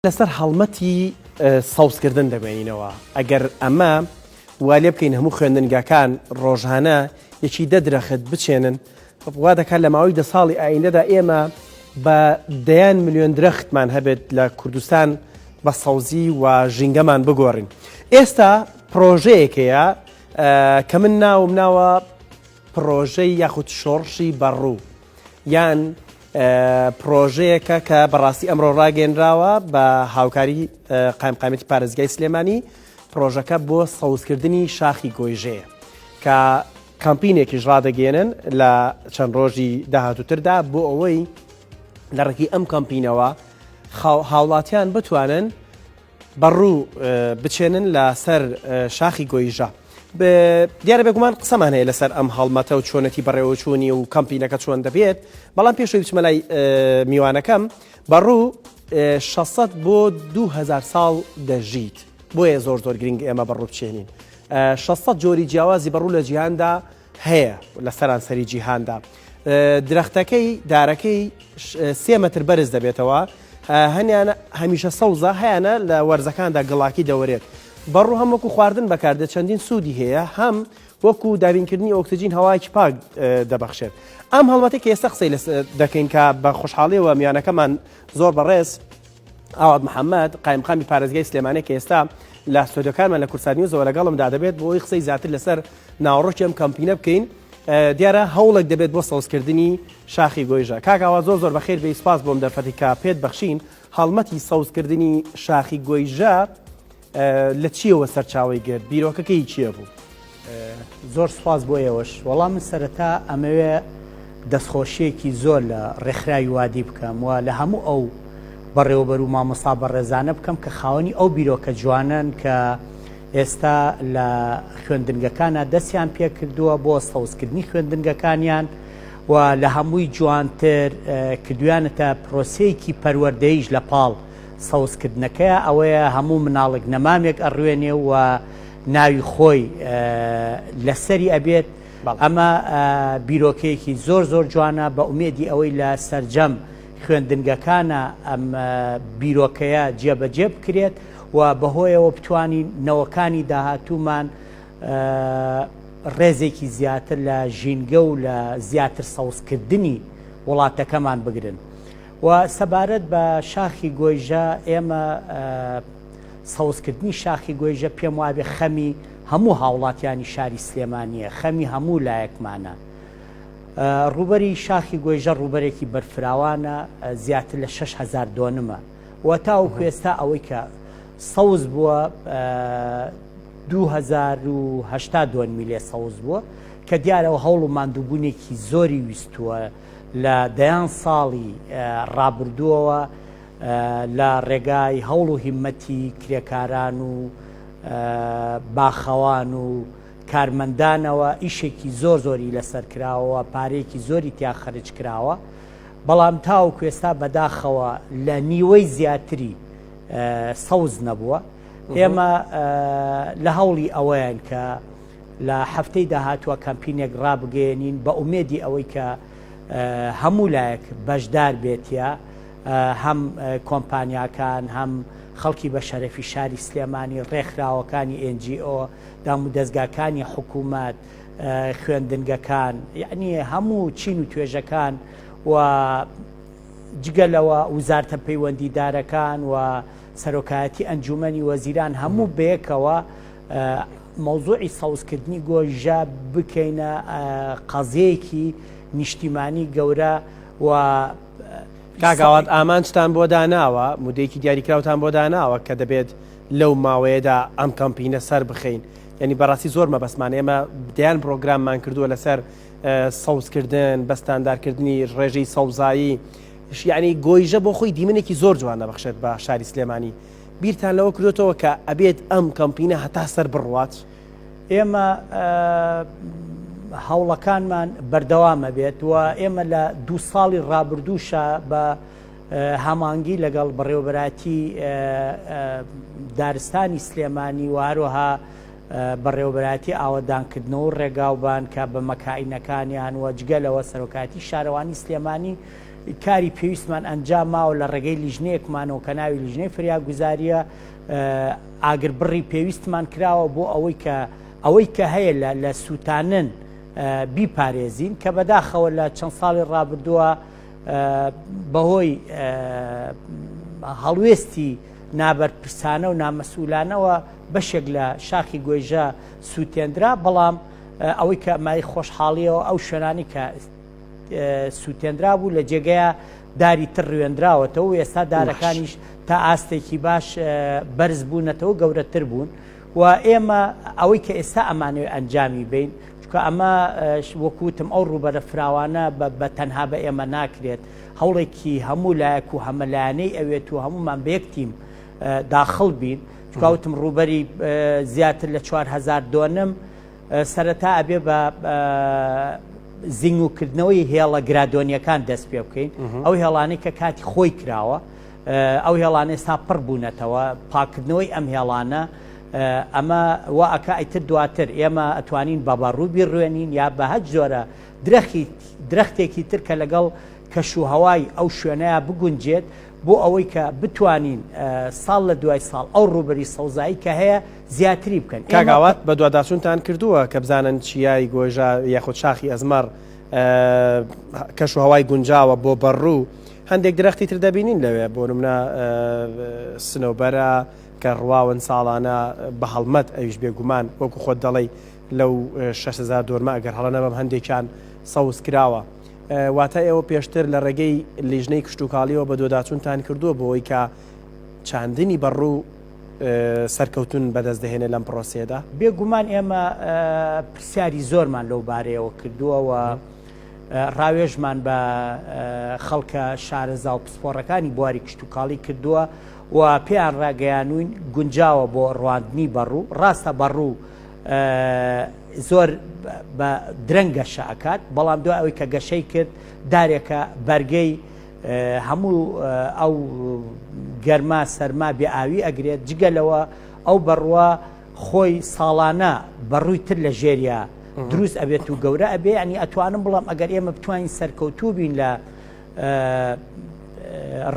لەسەر هەڵمەتی سەوزکردن دەبێنینەوە ئەگەر ئەمە وا لێ بکەین هەموو خوێندنگەکان ڕۆژانە یەکی دەدرەخت بچێنن وا دەکات لە ماوەی 10 ساڵی ئایندەدا ئێمە بە 10 ملیۆن درەختمان هەبێت لە کوردستان بە سەوزی و ژینگەمان بگۆڕین. ئێستا پرۆژەیەکەیە کە من ناوم ناوە پرۆژەی یاخود شۆڕشی بەڕوو یان پرۆژەیەکە کە بەڕاستی ئەمڕۆ ڕاگەێنراوە بە هاوکاری قایمقامەتی پارێزگای سلێمانی پرۆژەکە بۆ سەوزکردنی شاخی گۆیژەیە کە کامپینێکیش ڕادەگەێنن لە چەند ڕۆژی داهاتووتردا بۆ ئەوەی لە ڕێکی ئەم کامپینەوە هاوڵاتیان بتوانن بەڕوو بچێنن لەسەر شاخی گۆیژە. دیارە بێگومان قسەمان هەیە لەسەر ئەم هەڵمەتە و چۆنەتی بەڕێوەچوونی و کەمپینەکە چۆن دەبێت بەڵام پێشەوەی بچمە لای میوانەکەم بەڕوو 600 بۆ 2000 ساڵ دەژیت بۆیە زۆر گرنگ ئێمە بەڕوو بچێنین. 600 جۆری جیاوازی بەڕوو لە جیهاندا هەیە لە سەرانسەری جیهاندا. درەختەکەی دارەکەی 3 مەتر بەرز دەبێتەوە هەنیانە هەمیشە سەوزە هەیەە لە وەرزەکاندا گڵاکی دەوەرێت. بەڕوو هەم وەکو خواردن بەکاردێت چەندین سوودی هەیە هەم وەکو دابینکردنی ئۆکسجین هەوایکی پاک دەبەخشێت. ئەم هەڵمەتێک ئێستا قسەی دەکەین کە بە خۆشحاڵیەوە میانەکەمان زۆر بەڕێز ئاواد محەممەد قایمقامی پارێزگای سلێمانێک کە ئێستا لە ستۆدیۆکانمان لە کورسانی و زەوە لەگەڵمدا دەبێت بۆی قسەی زیاتر لەسەر ناوەڕۆکی ئەم کەمپینە بکەین. دیارە هەوڵێک دەبێت بۆ سەوزکردنی شاخی گۆیژە. کاکاوا زۆر بەخێر بێ سپاس بۆم دەرفەتی کا پێت بەخشین هەڵمەتی سەوزکردنی شاخی گۆیژە لە چیەوە سەرچاوی گرت بیرۆکەکەی چییە بوو؟ زۆر سپاس بۆ ئێوەش. وەڵام من سەرەتا ئەمەوێ دەستخۆشیەکی زۆر لە ڕێکخراوی وادی بکەم و لە هەموو ئەو بەڕێوەبەر و مامۆستا بەڕێزانە بکەم کە خاوەنی ئەو بیرۆکە جوانن کە ئێستا لە خوێندنگەکانە دەستیان پێ کردووە بۆ سەوزکردنی خوێندنگەکانیان و لە هەمووی جوانتر کردویانەتە پرۆسەیەکی پەروەردەیش لە پاڵ سەوزکردنەکەیە ئەوەیە هەموو مناڵک نەمامێک ئەڕوێنێ و ناوی خۆی لەسەری ئەبێت. ئەمە بیرۆکەیەکی زۆر جوانە بە ئومێدی ئەوەی لە سەرجەم خوێندنگەکانە ئەم بیرۆکەیە جێبەجێ بکرێت و بەهۆیەوە بتوانین نەوەکانی داهاتوومان ڕێزێکی زیاتر لە ژینگە و لە زیاتر سەوزکردنی وڵاتەکەمان بگرن. و سەبارەت بە شاخی گۆیژە ئێمە سەوزکردنی شاخی گۆیژە پێم وابێ خەمی هەموو هاوڵاتیانی شاری سلێمانیە خەمی هەموو لایەکمانە. ڕوبەری شاخی گۆیژە ڕوبەرێکی بەرفراوانە زیاتر لە 6,000 دۆنمە و تاوەکو ئێستا ئەوەی کە سەوز بووە 2080 دۆنمی لێ سەوز بووە کە دیارەوە هەوڵ و ماندووبوونێکی زۆری ویستووە لە دەیان ساڵی ڕابردووەوە لە ڕێگای هەوڵ و هیممەتی کرێکاران و باخەوان و کارمەندانەوە ئیشێکی زۆری لەسەر کراوە پارێکی زۆری تیا خەرج کراوە بەڵام تاوەکو ئێستا بەداخەوە لە نیوەی زیاتری سەوز نەبووە. ئێمە لە هەوڵی ئەوەیان کە لە هەفتەی داهاتووە کەمپینێک ڕابگەێنین بە ئومێدی ئەوەی کە هەموو لایەک بەشدار بێتە هەم کۆمپانیاکان هەم خەڵکی بە شەرەفی شاری سلێمانی ڕێکخراوەکانی NGO دام و دەستگاکانی حکوومەت خوێندنگەکان یعنی هەموو چین و توێژەکان و جگەلەوە وزارتە پەیوەندیدارەکان و سەرۆکایەتی ئەنجومەنی وەزیران هەموو بەیەکەوە مەوزوعی سەوزکردنی گۆیژە بکەینە قەزەیەکی نیشتیمانی گەورە و کاگاوات ئامانجتان بۆ داناوە مودەیەکی دیاریکراوتان بۆ داناوە کە دەبێت لەو ماوەیەدا ئەم کەمپینە سەر بخەین یعنی بەڕاستی زۆر مەبەسمان ئێمە دەیان پرۆگراممان کردووە لەسەر سەوزکردن بەستاندارکردنی ڕێژەی سەوزایی یعنی گۆیژە بۆ خۆی دیمنێکی زۆر جوان دەبەخشێت بە شاری سلێمانی. بیرتان لەوە کردوێتەوە کە ئەبێت ئەم کەمپینە هەتا سەر بڕوات. ئێمە هەوڵەکانمان بەردەوامە بێت و ئێمە لە 2 ساڵی ڕابردووشە بە هەمانگی لەگەڵ بەڕێوەبەراتی دارستانی سلێمانی و هەروەها بەڕێوەبەراتی ئاوەدانکردنەوە و ڕێگاوبان کە بە مەکائینەکانیان و جگەلەوە سەرۆکاتی شارەوانی سلێمانی کاری پێویستمان ئەنجام ماوە لە ڕێگەی لیژنەیەکمانەوە کە ناوی لیژنەی فریاگوزاریە ئاگربڕی پێویستمان کراوە بۆ ئەوەی کە هەیە لە سووتانن بیپارێزین کە بەداخەوە لە چەند ساڵی ڕابردووە بەهۆی هەڵوێستی نابەرپرسانە و نامەسئولانەوە بەشێک لە شاخی گوێژە سووتێنرا بەڵام ئەوەی کە مای خۆشحاڵیەوە ئەو شوێنانی کە سووتێنرا بوو لە جێگەیە داری تر ڕوێنراوەتەوە و ئێستا دارەکانیش تا ئاستێکی باش بەرز بوونەتەوە گەورەتر بوون و ئێمە ئەوەی کە ئێستا ئەمانەوێت ئەنجامی بین چکە ئەمە وەکوتم ئەو ڕوبەرە فراوانە بە تەنها بە ئێمە ناکرێت هەوڵێکی هەموو لایەک و هەمەلایەنەی ئەوێت و هەمومان بە یەک تیم داخڵ بین چکوتم ڕوبەری زیاتر لە 4,000 دۆنم سەرەتا ئەبێ بە زیینگوکردنەوەی هێڵە گرادۆنیەکان دەست پێ بکەین ئەو هێڵانەی کە کاتی خۆی کراوە ئەو هێڵانەی سا پڕ بوونەتەوە پاکردنەوەی ئەم هێڵانە ئەمە وا ئەکە ئیتر دواتر ئێمە ئەتوانین بەبەڕووبی ڕوێنین یا بە هەج جۆرە درەختێکی تر کە لەگەڵ کەشوهەوای ئەو شوێنەیە بگونجێت بۆ ئەوەی کە بتوانین ساڵ لە دوای ساڵ ئەو ڕوبەری سەوزایی کە هەیە زیاتری بکەن. کاگاوات بە دوواداچوونتان کردووە کە بزانن چیای گۆژە یاخود شاخی ئەزمەر کەشوهەوای گونجاوە بۆ بەڕوو هەندێک درەختی تر دەبینین لەوێ بۆ نمونە سنەوبەرە کە ڕواون ساڵانە بە هەڵمەت ئەویش بێگومان وەکو خۆت دەڵێی لەو 6,000 دۆرمە ئەگەر هەڵە نەبم هەندێکیان سەوز کراوە. واتە ئێوە پێشتر لە ڕێگەی لیژنەی کشتتوکاڵیەوە بە دووداچوونتان کردووە بۆەوەی کە چاندنی بەڕوو سەرکەوتون بەدەست دەهێنێت لەم پرۆسێدا. بێگومان ئێمە پرسیاری زۆرمان لەو بارەیەوە کردووەوە ڕاوێژمان بە خەڵکە شارەزا و پسپۆڕەکانی بواری کشتتوکاڵی کردووە و پێیان ڕاگەیانوین گونجاوە بۆ ڕواندنی بەڕوو ڕاستە بەڕوو زۆر بە درەنگە شەکات بەڵام دوای ئەوەی کە گەشەی کرد دارێکە بەرگەی هەموو ئەو گەرما سەرما بێ ئاوی ئەگرێت جگەلەوە ئەو بەڕوە خۆی ساڵانە بەڕووی تر لە ژێریە دروست ئەبێت و گەورە ئەبێ ینی ئەتوانم بڵام ئەگەر ئێمە بتوانین سەرکەوتوو بین لە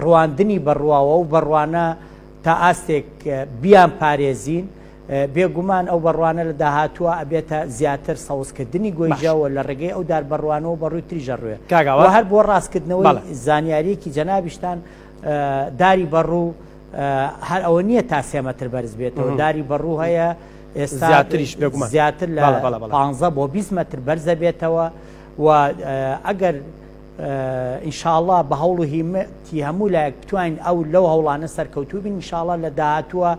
ڕواندنی بەڕواوە و بەڕوانە تا ئاستێک بیان پارێزین بێگومان ئەو بەڕوانە لە داهاتووە ئەبێتە زیاتر سەوزکردنی گۆیژەوە لە ڕێگەی ئەو دار بەڕوانەوە بەڕووی تریژە ڕوێ هەر بۆ ڕاستکردنەوەی زانیاریەکی جەنابیشتان داری بەڕوو هەر ئەوە نییە تا 3 مەتر بەرز بێتەوە داری بەڕوو هەیە ئێستا زیاتر لە 15 بۆ 20 مەتر بەرزە بێتەوە و ئەگەر ئینشاءڵڵا بە هەوڵ و هیمەتی هەموو لایەک بتوانین ئەو لەو هەوڵانە سەرکەوتوو بین ئینشاءڵڵا لە داهاتووە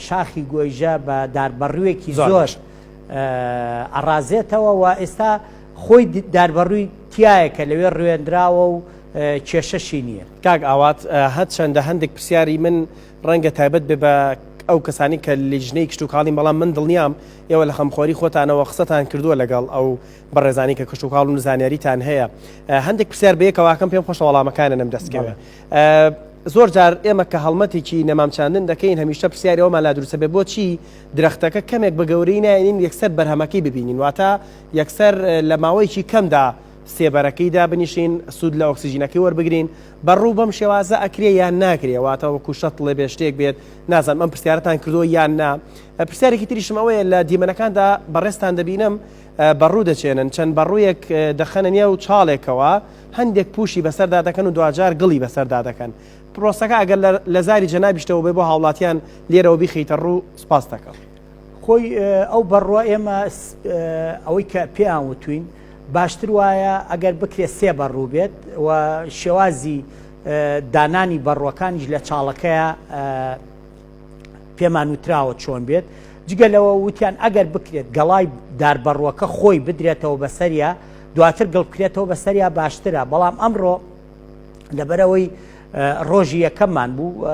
شاخی گۆیژە بە داربەڕوویەکی زۆر ئەڕازێتەوە و ئێستا خۆی داربەڕووی تایەکە لەوێ ڕوێنراوە و کێشەشی نییە. کاک ئاوات هەت چەندە هەندێک پرسیاری من ڕەنگە تایبەت بێ بە ئەو کەسانی کە لیژنەی کشتتوکاڵی بەڵام من دڵنیام ئێوە لە خەمخۆری خۆتانەوە قسەتان کردووە لەگەڵ ئەو بەڕێزانی کە کشتتوکاڵ و زانیاریتان هەیە هەندێک پرسیار بەیەکەواکەم پێم خۆشە وەڵامەکانە نەم دەستکەوێ. زۆر جار ئێمە کە هەڵمەتێکی نەمامچاندن دەکەین هەمیشە پرسیاری ئەومان لا دروستە بێ بۆچی درەختەکە کەمێک بە گەورەی نایێنین یەکسەر بەرهەمەکەی ببینین واتە یەکسەر لە ماوەیەکی کەمدا سێبەرەکەیدا بنیشین سوود لە ئۆکسیژینەکەی وەربگرین بەڕوو بەم شێوازە ئەکرێ یان ناکرێ واتە وەکو شەت لێ بێ شتێک بێت نازانم ئەم پرسیارەتان کردووە یان نا. پرسیارێکی تریشم ئەوەیە لە دیمەنەکاندا بەڕێستان دەبینم بەڕوو دەچێنن چەند بەڕوویەک دەخەنە نێو چاڵێکەوە هەندێک پوشی بەسەردا دەکەن و دوجار گڵی بەسەردا دەکەن. پرۆسەکە ئەگەر لە زاری جەنابیشتەوە بێ بۆ هاوڵاتیان لێرەوە بیخیتە ڕوو سپاس دەکەم. خۆی ئەو بەڕوە ئێمە ئەوەی کە پێیان وتوین باشتر وایە ئەگەر بکرێت 3 بەڕوو بێت و شێوازی دانانی بەڕوەکانیش لە چاڵەکەیە پێمان وتراوە چۆن بێت جگەلەوە وتیان ئەگەر بکرێت گەڵای داربەڕوەکە خۆی بدرێتەوە بەسەریە دواتر گەڵ بکرێتەوە بەسەریە باشترە بەڵام ئەمڕۆ لەبەرەوەی ڕۆژی یەکەممان بوو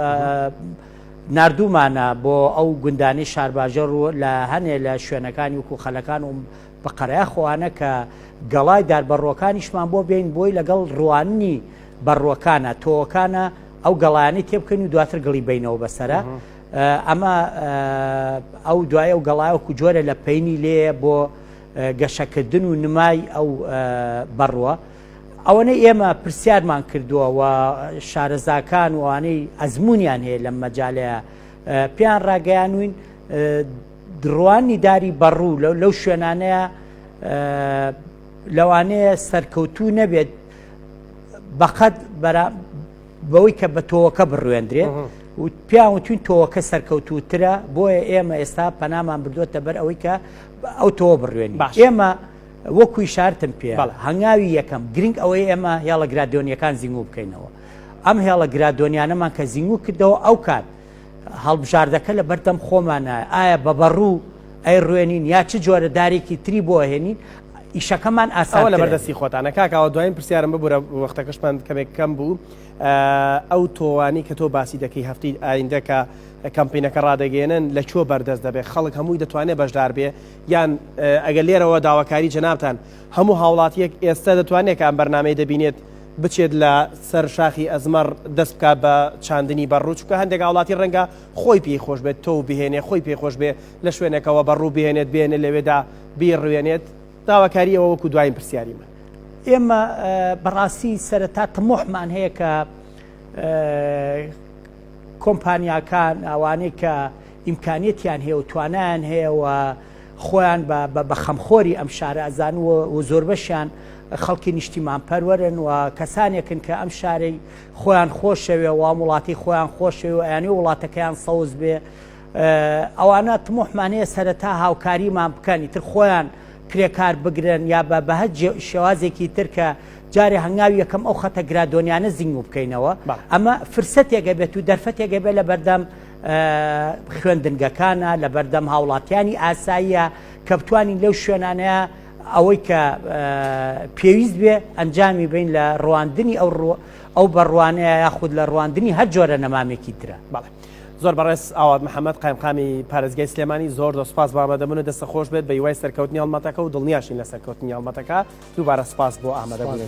نردومانە بۆ ئەو گوندانی شارباژەڕ لە هەنێ لە شوێنەکانی وکو خەلەکان و بەقەرەیە خۆوانە کە گەڵای داربەڕوەکانیشمان بۆ بێن بۆی لەگەڵ ڕواننی بەڕوەکانە تۆوەکانە ئەو گەڵایانی تێبکەن و دواتر گڵی بینەوە بەسەرە ئەمە ئەو دوایە و گەڵایەوەکو جۆرە لە پەینی لێ بۆ گەشەکردن و نمای ئەو بەڕوە ئەوەنەی ئێمە پرسیارمان کردووە و شارەزاکان وانەی ئەزممویان هەیە لەم مەجالەیە پێیان ڕاگەیانوین دڕوانی داری بەڕوو لەو شوێنانەیە لەوانەیە سەرکەوتوو نەبێت بەقەت بەوەی کە بە تۆوەکە بڕوێندرێت و پیان وتوین تۆوەکە سەرکەوتوترە بۆیە ئێمە ئێستا پەنامان بردوۆتە بەر ئەوەی کە ئەو تۆوە بڕوێنی ئێمە وەکوی شارتم پێ هەنگاوی یەکەم گرنگ ئەوەی ئێمە هێڵە گرادۆنیەکان زیینگو بکەینەوە ئەم هێڵە گرادۆنیانەمان کە زیینگو کردەوە ئەو کات هەڵبژاردەکە لە بەردەم خۆمانە ئایا بە بەڕوو ئەی ڕوێنین یا چ جۆرە دارێکی تری بۆ هێنین ئیشەکەمان ئاساوە لە بەردەستی خۆتانە کاکەوە دوایین پرسیارم ببوورە وەختەکەشمان کەمێک کەم بوو ئەو تۆوانی کە تۆ باسی دەکەی هەفتی ئایندە کە کەمپینەکە ڕادەگەێنن لە چۆ بەردەست دەبێت خەڵک هەمووی دەتوانێت بەشدار بێ یان ئەگەر لێرەوە داواکاری جەنابتان هەموو هاوڵاتیەک ئێستا دەتوانێت کە ئەم بەرنامەی دەبینێت بچێت لە سەر شاخی ئەزمەر دەست بکات بە چاندنی بەڕوو چکە هەندێک وڵاتی ڕەنگە خۆی پێی خۆش بێت تۆ بهێنێ خۆی پێی خۆش بێ لە شوێنێکەوە بەڕوو بهێنێت بێنێ لەوێدا بیڕوێنێت داواکاری ئەوە وەکو دوایین پرسیاریمە ئێمە بەڕاستی سەرەتا تمۆحمان هەیە کە کۆمپانیاکان ئەوانەی کە ئیمکانیەتیان هەیە و توانیان هەیە و خۆیان بە خەمخۆری ئەم شارە ئەزانوە و زۆر بەشیان خەڵکی نیشتیمان پەروەرن و کەسانێکن کە ئەم شارەی خۆیان خۆشەوێ و وڵاتی خۆیان خۆشەوێ و ئەیانی وڵاتەکەیان سەوز بێ ئەوانە تمۆحمان هەیە سەرەتا هاوکاریمان بکەنی تر خۆیان کرێکار بگرن یا بە هەر شێوازێکی تر کە جارێ هەنگاوی یەکەم ئەو خەتە گرادۆنیانە زیینگو بکەینەوە ئەمە فرسەتێکە بێت و دەرفەتێکە بێت لە بەردەم خوێندنگەکانە لە بەردەم هاوڵاتیانی ئاساییە کە بتوانین لەو شوێنانەیە ئەوەی کە پێویست بێ ئەنجامی بین لە ڕواندنی ئەو بەڕوانەیە یاخود لە ڕواندنی هەر جۆرە نەمامێکی ترە بەڵێ زۆر بەڕێز ئاوات محەممەد قایمقامی پارێزگای سلێمانی زۆر دەسپاس بامەدەبوونە دەستە خۆش بێت بە هیوای سەرکەوتنی هەڵمەتەکە و دڵنیاشین لە سەرکەوتنی هەڵمەتەکە دووبارە سپاس بۆ ئامادەبوون.